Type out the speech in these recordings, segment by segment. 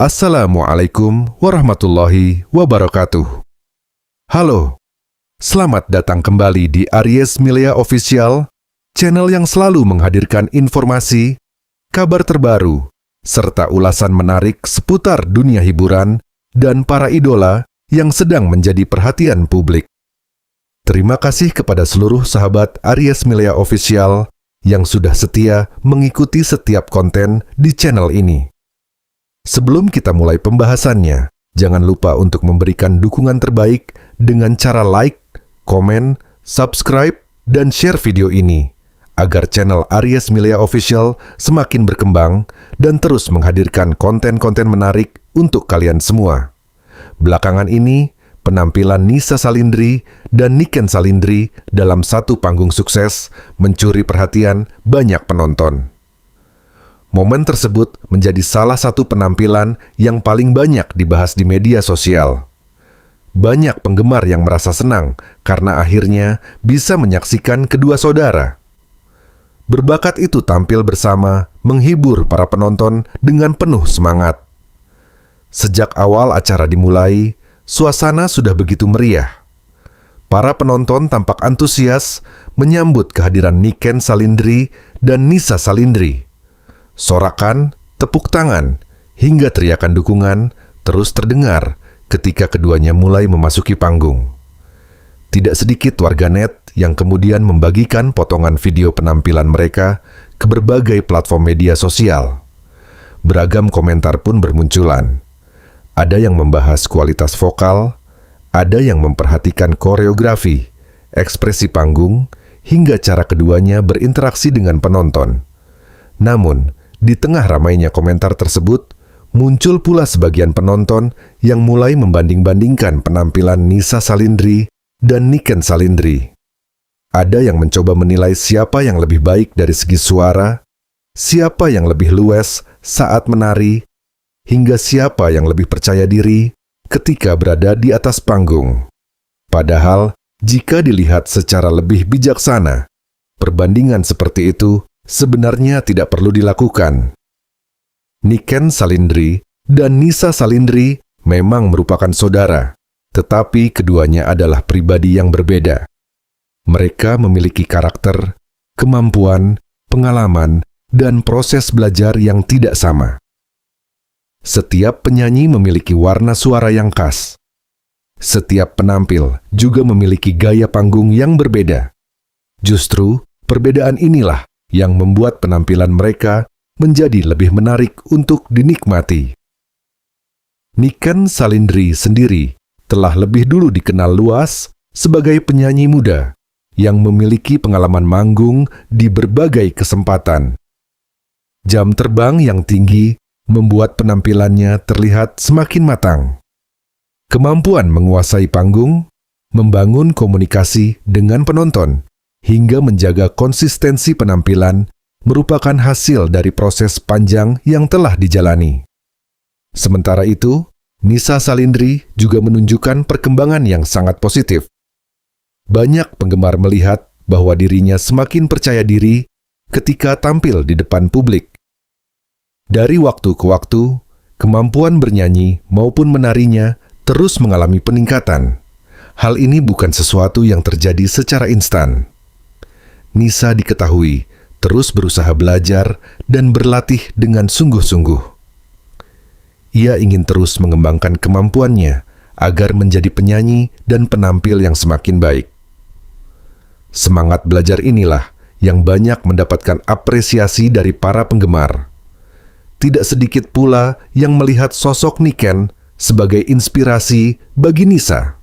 Assalamualaikum warahmatullahi wabarakatuh. Halo, selamat datang kembali di Aries Milea Official, channel yang selalu menghadirkan informasi, kabar terbaru, serta ulasan menarik seputar dunia hiburan dan para idola yang sedang menjadi perhatian publik. Terima kasih kepada seluruh sahabat Aries Milea Official yang sudah setia mengikuti setiap konten di channel ini. Sebelum kita mulai pembahasannya, jangan lupa untuk memberikan dukungan terbaik dengan cara like, komen, subscribe, dan share video ini, agar channel Aries Milea Official semakin berkembang dan terus menghadirkan konten-konten menarik untuk kalian semua. Belakangan ini, penampilan Nisa Salindri dan Niken Salindri dalam satu panggung sukses mencuri perhatian banyak penonton. Momen tersebut menjadi salah satu penampilan yang paling banyak dibahas di media sosial. Banyak penggemar yang merasa senang karena akhirnya bisa menyaksikan kedua saudara. Berbakat itu tampil bersama, menghibur para penonton dengan penuh semangat. Sejak awal acara dimulai, suasana sudah begitu meriah. Para penonton tampak antusias menyambut kehadiran Niken Salindri dan Nisa Salindri. Sorakan, tepuk tangan, hingga teriakan dukungan terus terdengar ketika keduanya mulai memasuki panggung. Tidak sedikit warganet yang kemudian membagikan potongan video penampilan mereka ke berbagai platform media sosial. Beragam komentar pun bermunculan. Ada yang membahas kualitas vokal, ada yang memperhatikan koreografi, ekspresi panggung, hingga cara keduanya berinteraksi dengan penonton. Namun, di tengah ramainya komentar tersebut, muncul pula sebagian penonton yang mulai membanding-bandingkan penampilan Nisa Salindri dan Niken Salindri. Ada yang mencoba menilai siapa yang lebih baik dari segi suara, siapa yang lebih luwes saat menari, hingga siapa yang lebih percaya diri ketika berada di atas panggung. Padahal, jika dilihat secara lebih bijaksana, perbandingan seperti itu sebenarnya tidak perlu dilakukan. Niken Salindri dan Nisa Salindri memang merupakan saudara, tetapi keduanya adalah pribadi yang berbeda. Mereka memiliki karakter, kemampuan, pengalaman, dan proses belajar yang tidak sama. Setiap penyanyi memiliki warna suara yang khas. Setiap penampil juga memiliki gaya panggung yang berbeda. Justru, perbedaan inilah yang membuat penampilan mereka menjadi lebih menarik untuk dinikmati. Niken Salindri sendiri telah lebih dulu dikenal luas sebagai penyanyi muda yang memiliki pengalaman manggung di berbagai kesempatan. Jam terbang yang tinggi membuat penampilannya terlihat semakin matang. Kemampuan menguasai panggung, membangun komunikasi dengan penonton, hingga menjaga konsistensi penampilan merupakan hasil dari proses panjang yang telah dijalani. Sementara itu, Nisa Salindri juga menunjukkan perkembangan yang sangat positif. Banyak penggemar melihat bahwa dirinya semakin percaya diri ketika tampil di depan publik. Dari waktu ke waktu, kemampuan bernyanyi maupun menarinya terus mengalami peningkatan. Hal ini bukan sesuatu yang terjadi secara instan. Nisa diketahui terus berusaha belajar dan berlatih dengan sungguh-sungguh. Ia ingin terus mengembangkan kemampuannya agar menjadi penyanyi dan penampil yang semakin baik. Semangat belajar inilah yang banyak mendapatkan apresiasi dari para penggemar. Tidak sedikit pula yang melihat sosok Niken sebagai inspirasi bagi Nisa.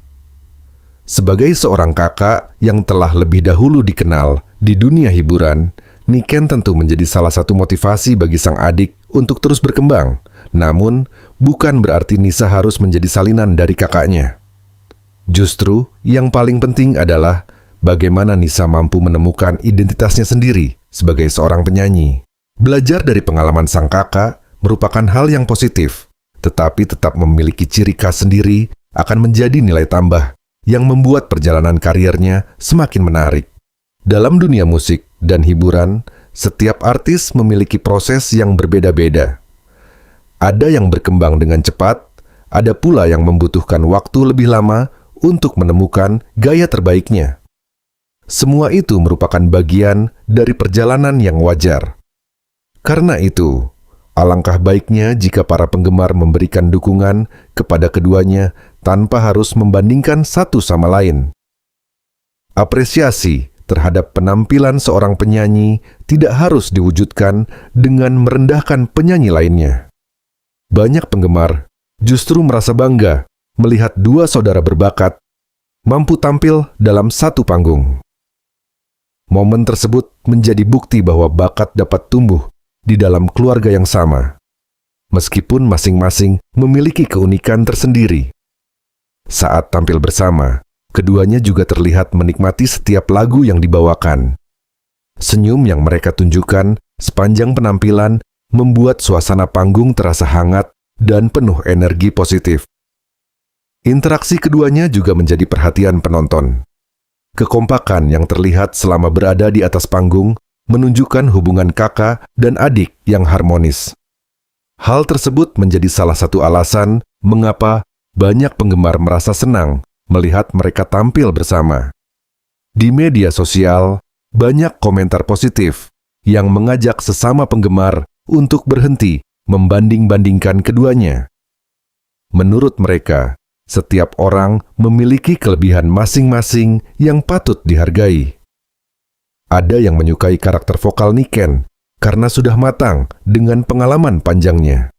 Sebagai seorang kakak yang telah lebih dahulu dikenal di dunia hiburan, Niken tentu menjadi salah satu motivasi bagi sang adik untuk terus berkembang. Namun, bukan berarti Nisa harus menjadi salinan dari kakaknya. Justru, yang paling penting adalah bagaimana Nisa mampu menemukan identitasnya sendiri sebagai seorang penyanyi. Belajar dari pengalaman sang kakak merupakan hal yang positif, tetapi tetap memiliki ciri khas sendiri akan menjadi nilai tambah yang membuat perjalanan karirnya semakin menarik. Dalam dunia musik dan hiburan, setiap artis memiliki proses yang berbeda-beda. Ada yang berkembang dengan cepat, ada pula yang membutuhkan waktu lebih lama untuk menemukan gaya terbaiknya. Semua itu merupakan bagian dari perjalanan yang wajar. Karena itu, alangkah baiknya jika para penggemar memberikan dukungan kepada keduanya tanpa harus membandingkan satu sama lain. Apresiasi terhadap penampilan seorang penyanyi tidak harus diwujudkan dengan merendahkan penyanyi lainnya. Banyak penggemar justru merasa bangga melihat dua saudara berbakat mampu tampil dalam satu panggung. Momen tersebut menjadi bukti bahwa bakat dapat tumbuh di dalam keluarga yang sama, meskipun masing-masing memiliki keunikan tersendiri. Saat tampil bersama, keduanya juga terlihat menikmati setiap lagu yang dibawakan. Senyum yang mereka tunjukkan sepanjang penampilan membuat suasana panggung terasa hangat dan penuh energi positif. Interaksi keduanya juga menjadi perhatian penonton. Kekompakan yang terlihat selama berada di atas panggung menunjukkan hubungan kakak dan adik yang harmonis. Hal tersebut menjadi salah satu alasan mengapa banyak penggemar merasa senang melihat mereka tampil bersama. Di media sosial, banyak komentar positif yang mengajak sesama penggemar untuk berhenti membanding-bandingkan keduanya. Menurut mereka, setiap orang memiliki kelebihan masing-masing yang patut dihargai. Ada yang menyukai karakter vokal Niken karena sudah matang dengan pengalaman panjangnya.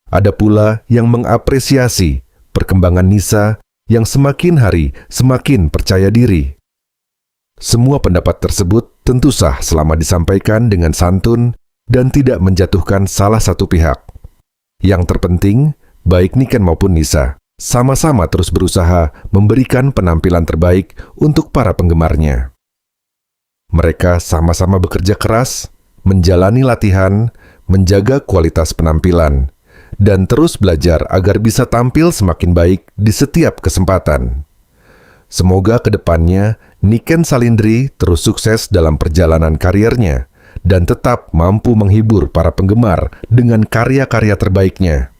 Ada pula yang mengapresiasi perkembangan Nisa yang semakin hari semakin percaya diri. Semua pendapat tersebut tentu sah selama disampaikan dengan santun dan tidak menjatuhkan salah satu pihak. Yang terpenting, baik Niken maupun Nisa sama-sama terus berusaha memberikan penampilan terbaik untuk para penggemarnya. Mereka sama-sama bekerja keras, menjalani latihan, menjaga kualitas penampilan, dan terus belajar agar bisa tampil semakin baik di setiap kesempatan. Semoga ke depannya Niken Salindri terus sukses dalam perjalanan karirnya dan tetap mampu menghibur para penggemar dengan karya-karya terbaiknya.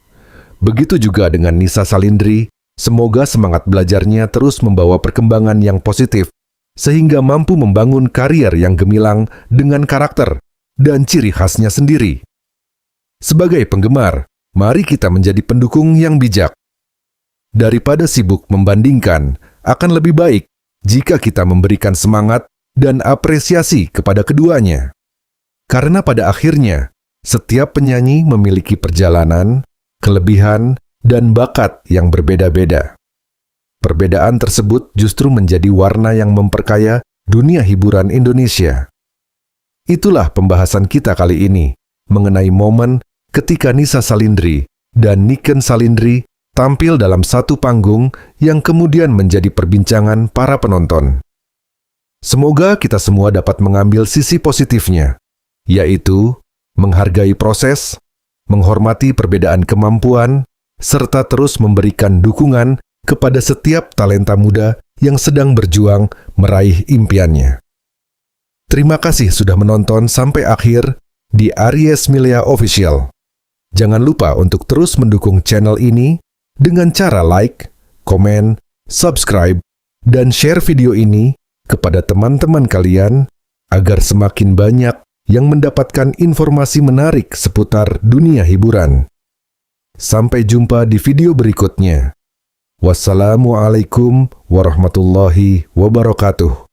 Begitu juga dengan Nisa Salindri, semoga semangat belajarnya terus membawa perkembangan yang positif sehingga mampu membangun karier yang gemilang dengan karakter dan ciri khasnya sendiri. Sebagai penggemar, mari kita menjadi pendukung yang bijak. Daripada sibuk membandingkan, akan lebih baik jika kita memberikan semangat dan apresiasi kepada keduanya. Karena pada akhirnya, setiap penyanyi memiliki perjalanan, kelebihan, dan bakat yang berbeda-beda. Perbedaan tersebut justru menjadi warna yang memperkaya dunia hiburan Indonesia. Itulah pembahasan kita kali ini mengenai momen ketika Nisa Salindri dan Niken Salindri tampil dalam satu panggung yang kemudian menjadi perbincangan para penonton. Semoga kita semua dapat mengambil sisi positifnya, yaitu menghargai proses, menghormati perbedaan kemampuan, serta terus memberikan dukungan kepada setiap talenta muda yang sedang berjuang meraih impiannya. Terima kasih sudah menonton sampai akhir di Aries Milea Official. Jangan lupa untuk terus mendukung channel ini dengan cara like, komen, subscribe, dan share video ini kepada teman-teman kalian agar semakin banyak yang mendapatkan informasi menarik seputar dunia hiburan. Sampai jumpa di video berikutnya. Wassalamualaikum warahmatullahi wabarakatuh.